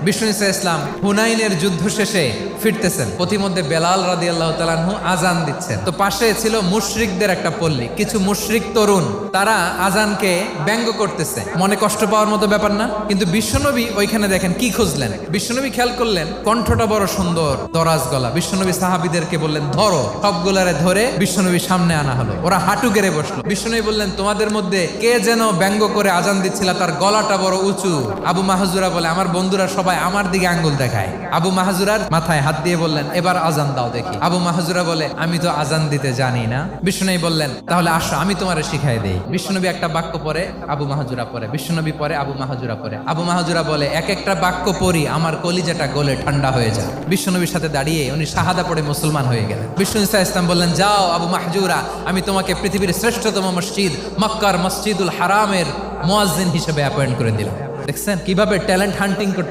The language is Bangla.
বিষ্ণু ইসলাম হুনাইনের যুদ্ধ শেষে ফিরতেছেন, পথিমধ্যে বেলাল রাদিয়াল্লাহু তাআলা আনহু আজান দিচ্ছেন। তো পাশে ছিল মুশরিকদের একটা পল্লী, কিছু মুশরিক তরুণ তারা আজানকে ব্যঙ্গ করতেছে। মনে কষ্ট পাওয়ার মতো ব্যাপার না, কিন্তু বিশ্বনবী ওইখানে দেখেন কি খুঁজলেন। বিশ্বনবী খেয়াল করলেন কণ্ঠটা বড় সুন্দর, দরাজ গলা। বিশ্বনবী সাহাবীদেরকে বললেন ধরো, সবগুলারে ধরে বিশ্বনবীর সামনে আনা হলো। ওরা হাঁটু গেড়ে বসলো। বিশ্বনবী বললেন তোমাদের মধ্যে কে যেন ব্যঙ্গ করে আজান দিচ্ছিল, তার গলাটা বড় উঁচু। আবু মাহজুরা বলে আমার বন্ধুরা সবাই আমার দিকে আঙ্গুল দেখায়। আবু মাহজুরার মাথায় হাত দিয়ে বললেন এবার আজান দাও দেখি। আবু মাহজুরা বলে আমি তো আজান দিতে জানি না। বিশ্বনবী বললেন তাহলে আসো আমি তোমারে শিখাই দেই। বিশ্বনবী একটা বাক্য পরে, আবু মাহজুরা পরে, বিশ্বনবী পরে, আবু মাহজুরা পরে। আবু মাহজুরা বলে এক একটা বাক্য পড়ি আমার কলিজাটা গলে ঠান্ডা হয়ে যায়। বিশ্বনবীর সাথে দাঁড়িয়ে উনি শাহাদা পড়ে মুসলমান হয়ে গেলেন। বিষ্ণু ইসলাম বললেন যাও আবু মাহজুরা, আমি তোমাকে পৃথিবীর শ্রেষ্ঠতম মসজিদ মক্কার মসজিদুল হারামের মুয়াজ্জিন হিসেবে অ্যাপয়েন্ট করে দিলাম। দেখছেন কিভাবে ট্যালেন্ট হান্টিং করতে